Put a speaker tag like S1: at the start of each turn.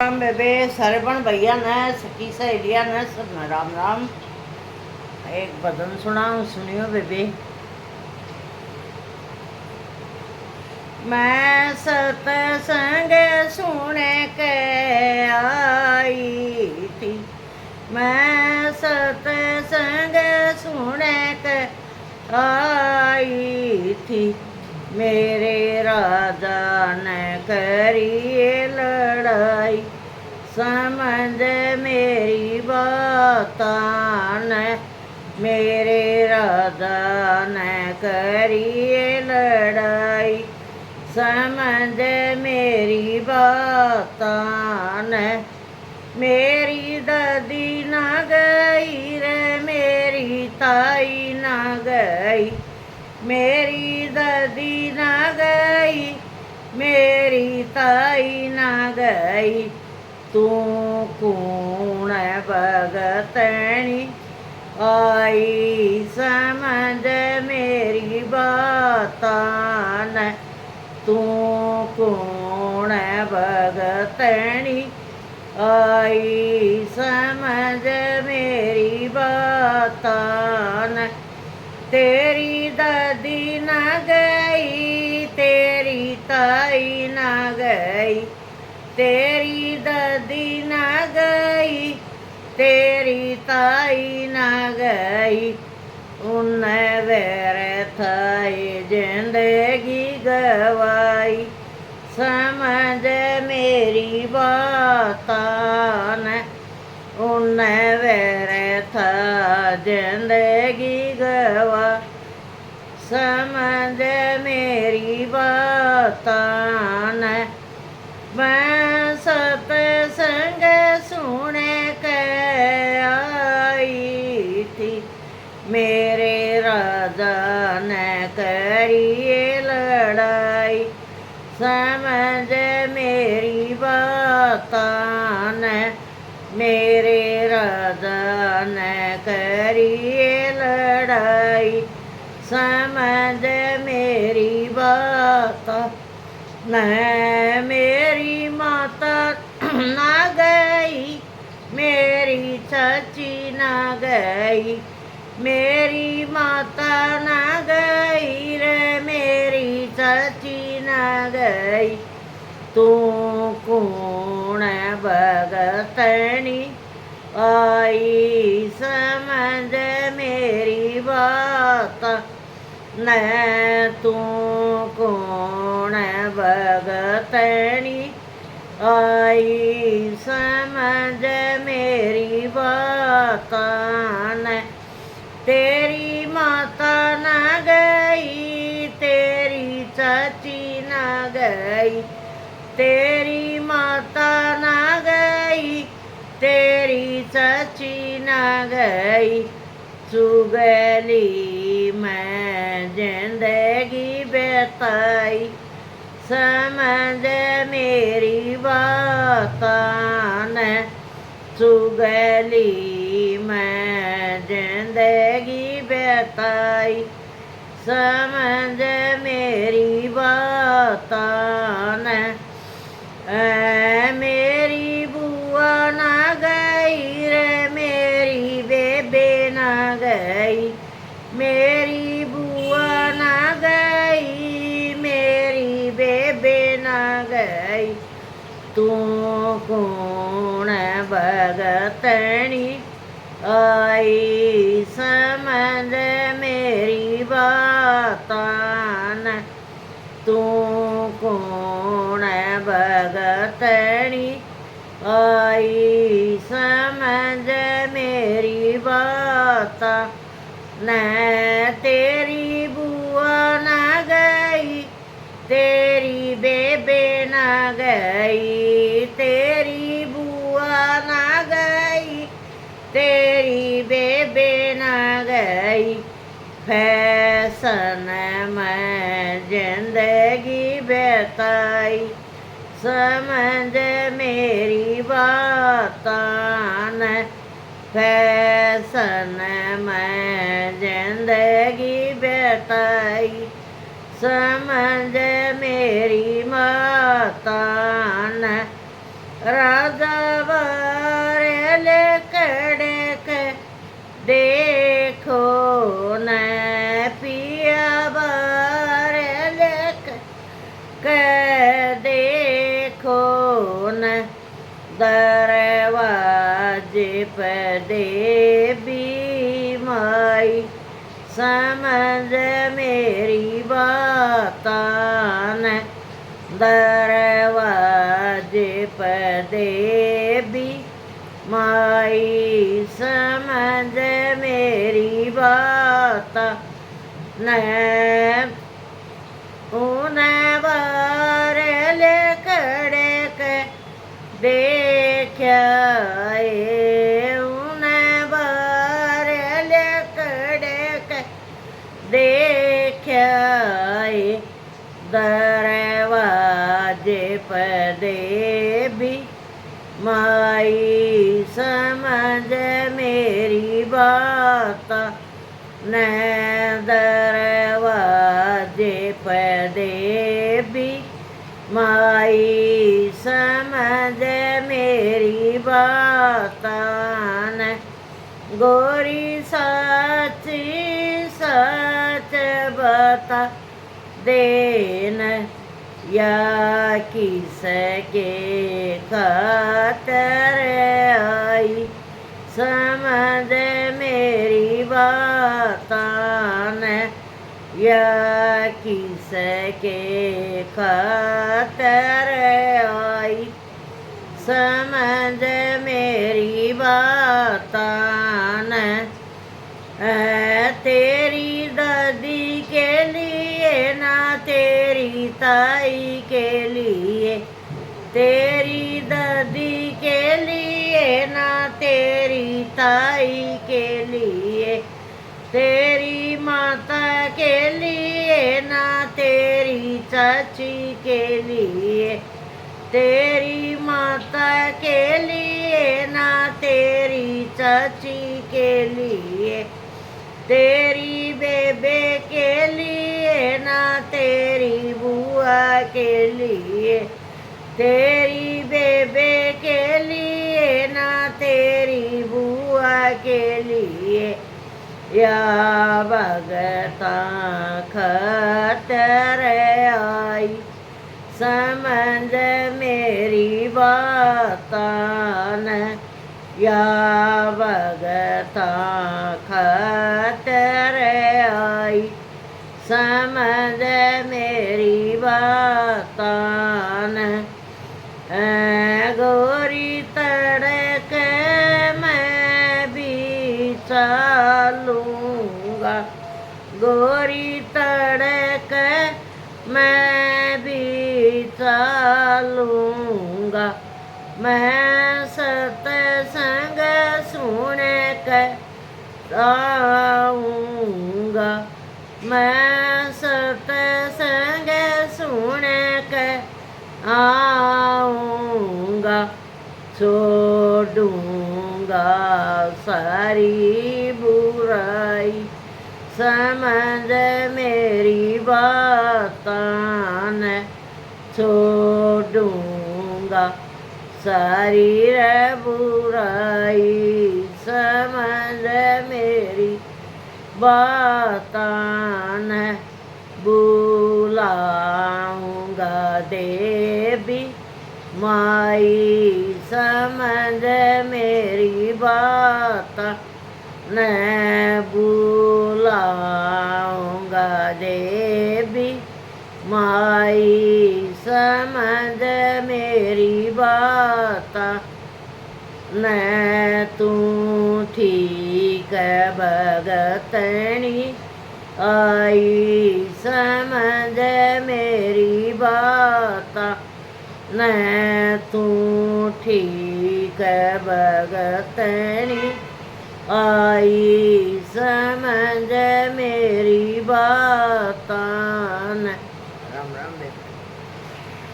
S1: राम बेबे सरवण भैया ने सखी सहेलिया ने सब राम राम। एक भजन सुनाऊं, सुनियो बेबे। मैं सतसंग सुने के आई थी, मैं सतसंग सुने के आई थी। मेरे राजा ने करी लड़ाई, समझ मेरी बात ने। मेरे राजा ने करी लड़ाई, समझ मेरी बात ने। मेरी दादी ना गई रे, मेरी ताई ना गई। मेरी दादी ना गई, मेरी ताई ना गई। तू कौन भगतनी आई, समझ मेरी बात न। तू कौन भगतनी आई, समझ मेरी बात न। तेरी दादी ना गई, तेरी ताई ना गई। तेरी दादी ना गई, तेरी ताई ना गई। उन व्यर्थ जिंदगी गवाई, समझ मेरी बात न। उन व्यर्थ जिंदगी गवा, समझ मेरी बात न। मैं सतसंग सुने के आई थी, मेरे राजा ने करी लड़ाई, समझ मेरी बात न। मेरे राजा ने करी लड़ाई, समझ मेरी बात न। मेरी माता ना गई, मेरी चाची ना गई। मेरी माता ना गई रे, मेरी चाची ना गई। तू कौन भगतनी आई, समझ मेरी बात न। तू कौन भगतनी आई, समझ मेरी बात न। तेरी माता ना गई, तेरी चाची ना गई। तेरी माता ना गई, तेरी चाची ना गई। चुगली मैं जिंदगी बिताई, समझ मेरी बात न। चुगली मैं जिंदगी बिताई, समझ मेरी बात न। मेरी बुआ ना गई रे, मेरी बेबे ना गई। मेरी बुआ ना गई, मेरी बेबे ना गई। तू कौन भगतनी आई, समझ मेरी बात न। तू कौन भगतनी आई, समझ मेरी बात न। तेरी बुआ ना गई, तेरी बेबे ना गई। तेरी बुआ ना गई, तेरी बेबे ना गई। फैशन में जिंदगी बिताई, समझ मेरी बात न। फैशन में जिंदगी बिताई, समझ मेरी बात न। राजा बारे लकड़े के देखो न पिया बारे के देखो न दरवाजे पे देवी माई समझ मेरी बात न दरवाजे पे देवी माई समझ मेरी बात न उन बारे लकड़े के देखा उन बारे लकड़े के देखा दरवाजे पर देवी माई समझ मेरी बात न दरवाजे पर देवी माई समझ मेरी बात न गोरी सच्ची सच बता देन या किसके खातर आई समझ मेरी बात न या किसके खातर आई समझ मेरी बात न तेरी दादी के लिए ना तेरी ताई के लिए तेरी दादी के लिए ना तेरी ताई के लिए तेरी माता के लिए ना तेरी चाची के लिए तेरी माता के लिए ना तेरी चाची के लिए तेरी बेबे के लिए ना तेरी बुआ के लिए तेरी बेबे के लिए ना तेरी बुआ के लिए या भगता खतर आई समझ मेरी बात न या भगता खतर आई समझ मेरी बात न गोरी तड़क मैं भी चालूँगा गोरी तड़क मैं भी चालूँगा मैं सत्संग सुन कर आऊँगा मैं सत्संग सुन कर आऊँगा छोड़ूँगा सारी बुराई समझ मेरी बात न छोड़ूँगा सारी बुराई समझ मेरी बात न बुलाऊँगा देवी माई समझ मेरी बात न बुलाऊँगा देवी माई समझ मेरी बात न तू ठीक भगतनी आई समझ मेरी बात न तू ठीक भगतनी आई समझ मेरी बात